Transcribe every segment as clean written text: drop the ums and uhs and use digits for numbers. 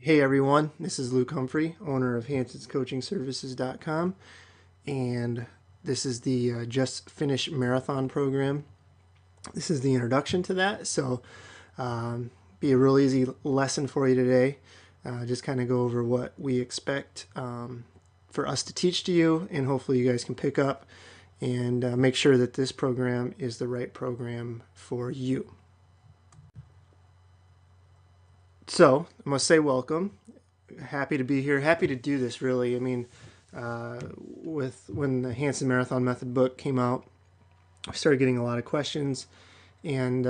Hey everyone, this is Luke Humphrey, owner of Hanson'sCoachingServices.com, and this is the Just Finish Marathon program. This is the introduction to that, so be a real easy lesson for you today. Just kind of go over what we expect for us to teach to you, and hopefully you guys can pick up and make sure that this program is the right program for you. So I must say welcome. Happy to be here. Happy to do this. Really, I mean, when the Hanson Marathon Method book came out, I started getting a lot of questions, and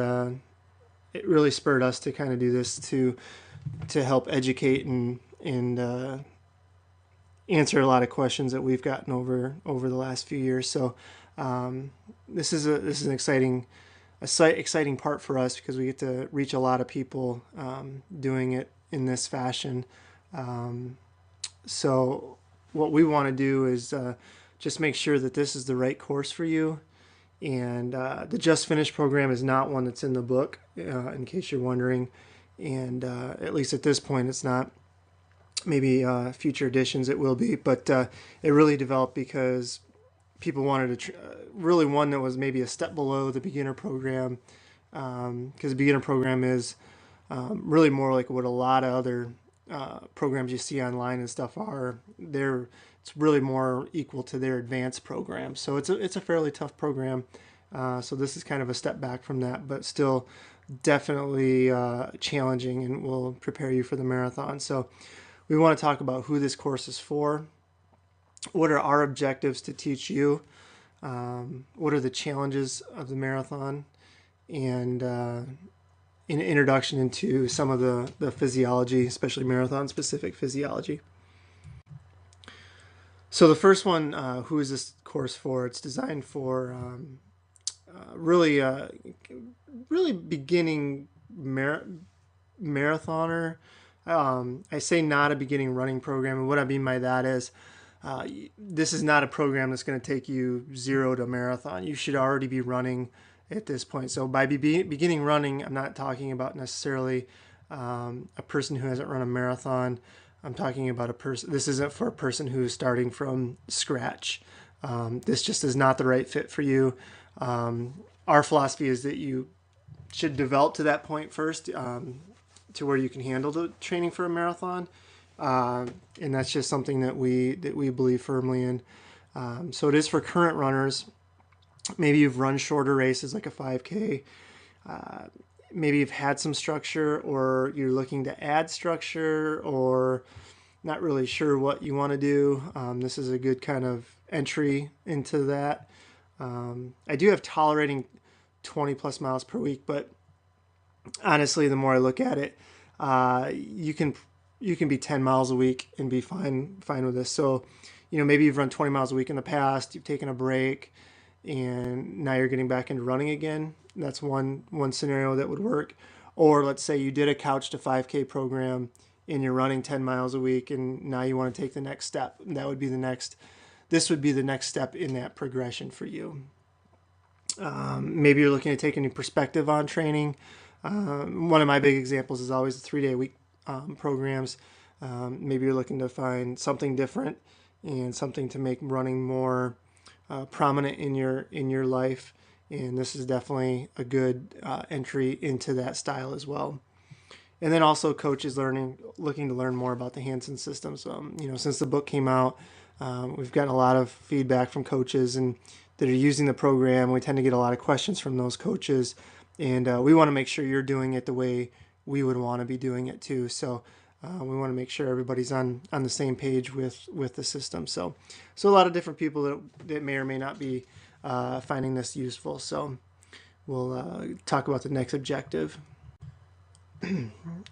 it really spurred us to kind of do this to help educate and answer a lot of questions that we've gotten over the last few years. So this is an exciting part for us because we get to reach a lot of people doing it in this fashion. So what we want to do is just make sure that this is the right course for you. And the Just Finish program is not one that's in the book, in case you're wondering. And at least at this point, it's not. Maybe future editions it will be, but it really developed because people wanted to really one that was maybe a step below the beginner program, because the beginner program is really more like what a lot of other programs you see online and stuff are. It's really more equal to their advanced program, so it's a fairly tough program. So this is kind of a step back from that, but still definitely challenging, and will prepare you for the marathon. So we want to talk about who this course is for, what are our objectives to teach you, what are the challenges of the marathon, and an introduction into some of the physiology, especially marathon-specific physiology. So the first one, who is this course for? It's designed for really beginning marathoner. I say not a beginning running program, and what I mean by that is this is not a program that's going to take you 0 to marathon. You should already be running at this point. So by beginning running, I'm not talking about necessarily a person who hasn't run a marathon. I'm talking about a person. This isn't for a person who's starting from scratch. This just is not the right fit for you. Our philosophy is that you should develop to that point first, to where you can handle the training for a marathon, and that's just something that we believe firmly in. So it is for current runners. Maybe you've run shorter races like a 5K. Maybe you've had some structure, or you're looking to add structure, or not really sure what you want to do. This is a good kind of entry into that. I do have tolerating 20 plus miles per week, but honestly, the more I look at it, you can be 10 miles a week and be fine with this. So, maybe you've run 20 miles a week in the past, you've taken a break, and now you're getting back into running again. That's one scenario that would work. Or let's say you did a couch to 5K program and you're running 10 miles a week, and now you want to take the next step. This would be the next step in that progression for you. Maybe you're looking to take a new perspective on training. One of my big examples is always the 3-day-a-week programs. Maybe you're looking to find something different and something to make running more prominent in your life, and this is definitely a good entry into that style as well. And then also coaches looking to learn more about the Hanson system. So since the book came out, we've gotten a lot of feedback from coaches and that are using the program. We tend to get a lot of questions from those coaches, and we want to make sure you're doing it the way we would want to be doing it too. So we want to make sure everybody's on the same page with the system. So a lot of different people that may or may not be finding this useful. So we'll talk about the next objective.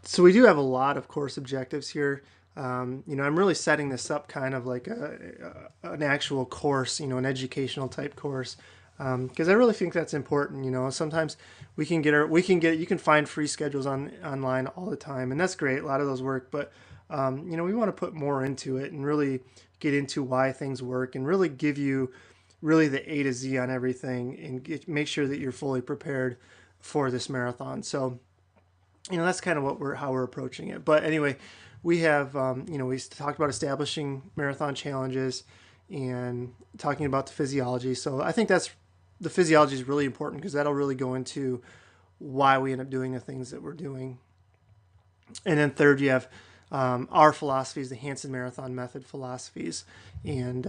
So we do have a lot of course objectives here. I'm really setting this up kind of like an actual course, an educational type course, because I really think that's important. Sometimes you can find free schedules online all the time, and that's great. A lot of those work, but we want to put more into it and really get into why things work, and really give you really the A to Z on everything, and make sure that you're fully prepared for this marathon. So That's kind of how we're approaching it. But anyway, we have we talked about establishing marathon challenges and talking about the physiology. So I think the physiology is really important because that'll really go into why we end up doing the things that we're doing. And then third, you have our philosophies, the Hanson Marathon Method philosophies, and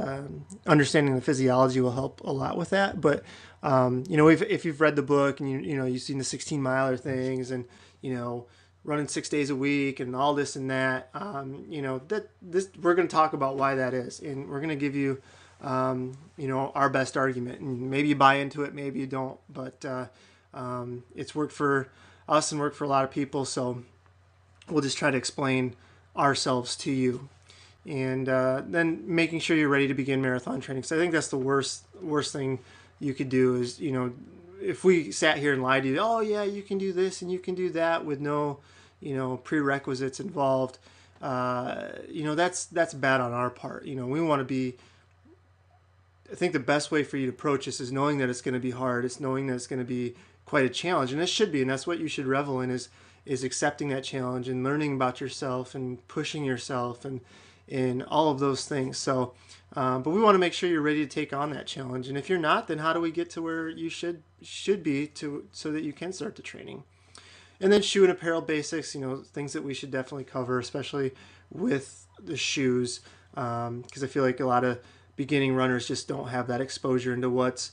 understanding the physiology will help a lot with that. But if you've read the book and you've seen the 16-miler things, and running 6 days a week and all this and that, we're going to talk about why that is, and we're going to give you our best argument, and maybe you buy into it, maybe you don't, but it's worked for us and worked for a lot of people, so we'll just try to explain ourselves to you, and then making sure you're ready to begin marathon training. So I think that's the worst thing you could do is, if we sat here and lied to you, oh yeah, you can do this and you can do that with no, prerequisites involved. That's bad on our part. We want to be. I think the best way for you to approach this is knowing that it's going to be hard. It's knowing that it's going to be quite a challenge, and it should be, and that's what you should revel in is accepting that challenge and learning about yourself and pushing yourself and all of those things. So, but we want to make sure you're ready to take on that challenge. And if you're not, then how do we get to where you should be so that you can start the training? And then shoe and apparel basics, things that we should definitely cover, especially with the shoes, because I feel like a lot of beginning runners just don't have that exposure into what's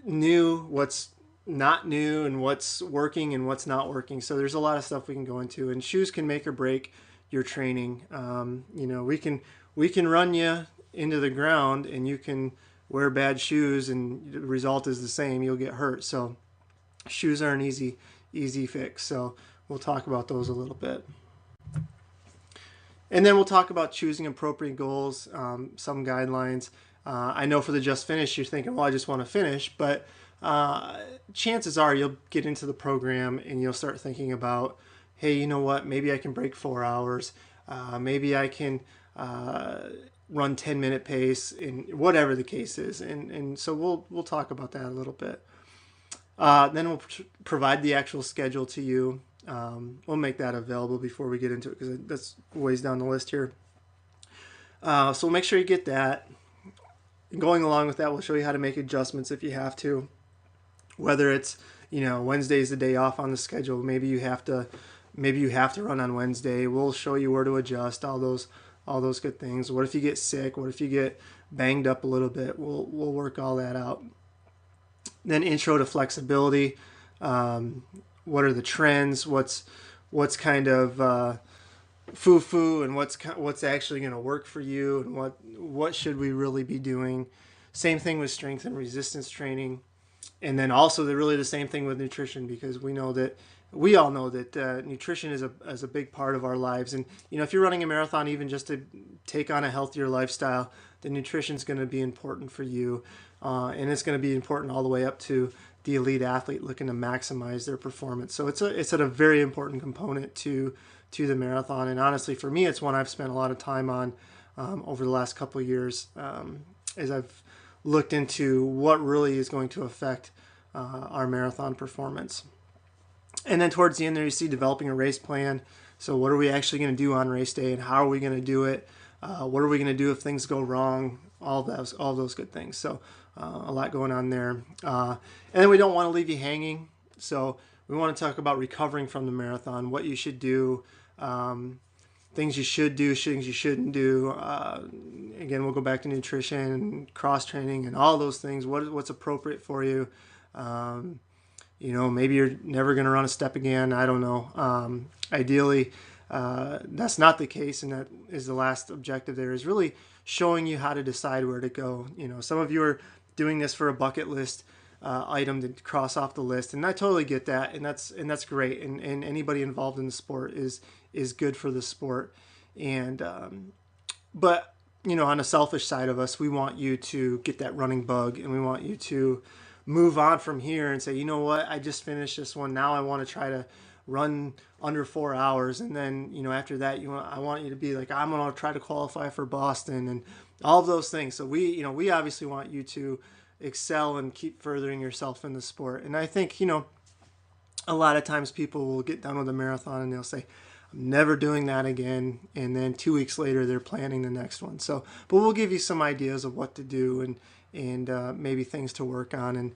new, what's not new, and what's working and what's not working. So there's a lot of stuff we can go into, and shoes can make or break your training. We can run you into the ground, and you can wear bad shoes, and the result is the same. You'll get hurt. So shoes are an easy fix. So we'll talk about those a little bit. And then we'll talk about choosing appropriate goals, some guidelines. I know for the Just Finish, you're thinking, well, I just want to finish, but chances are you'll get into the program and you'll start thinking about, hey, you know what, maybe I can break 4 hours. Maybe I can run 10-minute pace, and whatever the case is. And so we'll talk about that a little bit. Then we'll provide the actual schedule to you. We'll make that available before we get into it because that's ways down the list here. So we'll make sure you get that. Going along with that, we'll show you how to make adjustments if you have to. Whether it's Wednesday's the day off on the schedule, maybe you have to run on Wednesday. We'll show you where to adjust all those good things. What if you get sick? What if you get banged up a little bit? We'll work all that out. Then intro to flexibility. What are the trends? What's kind of foo-foo, and what's actually going to work for you, and what should we really be doing? Same thing with strength and resistance training, and then also the same thing with nutrition, because we all know that nutrition is a big part of our lives. And if you're running a marathon, even just to take on a healthier lifestyle, the nutrition is going to be important for you, and it's going to be important all the way up to the elite athlete looking to maximize their performance. So it's a very important component to the marathon. And honestly, for me, it's one I've spent a lot of time on over the last couple of years, as I've looked into what really is going to affect our marathon performance. And then towards the end there, you see developing a race plan. So what are we actually going to do on race day, and how are we going to do it? What are we going to do if things go wrong? All those good things. So a lot going on there. And then we don't want to leave you hanging. So we want to talk about recovering from the marathon, what you should do, things you should do, things you shouldn't do. Again, we'll go back to nutrition, cross training, and all those things. What's appropriate for you? Maybe you're never going to run a step again. I don't know. Ideally, that's not the case, and that is the last objective there, is really showing you how to decide where to go. Some of you are doing this for a bucket list item to cross off the list, and I totally get that, and that's great, and anybody involved in the sport is good for the sport. And but on the selfish side of us, we want you to get that running bug, and we want you to move on from here and say, you know what, I just finished this one, now I want to try to run under 4 hours, and then after that I want you to be like, I'm going to try to qualify for Boston, and all of those things. So we obviously want you to excel and keep furthering yourself in the sport. And I think a lot of times people will get done with a marathon and they'll say, I'm never doing that again. And then 2 weeks later, they're planning the next one. So, but we'll give you some ideas of what to do and maybe things to work on, and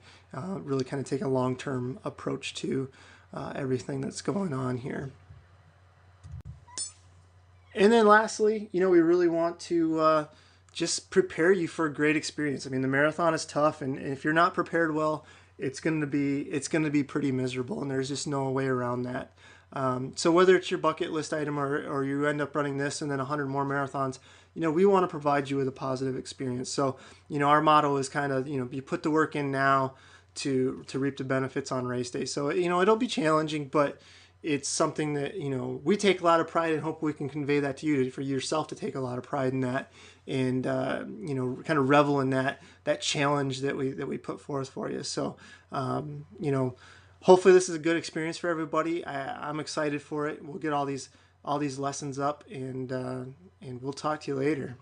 really kind of take a long-term approach to everything that's going on here. And then lastly, we really want to just prepare you for a great experience. I mean, the marathon is tough, and if you're not prepared well, it's going to be pretty miserable, and there's just no way around that. So whether it's your bucket list item, or you end up running this and then 100 more marathons, we want to provide you with a positive experience. So, our motto is kind of, you put the work in now to reap the benefits on race day. So, it'll be challenging, but it's something that we take a lot of pride in. Hope we can convey that to you, for yourself to take a lot of pride in that, and kind of revel in that challenge that we put forth for you. So hopefully this is a good experience for everybody. I'm excited for it. We'll get all these lessons up, and we'll talk to you later.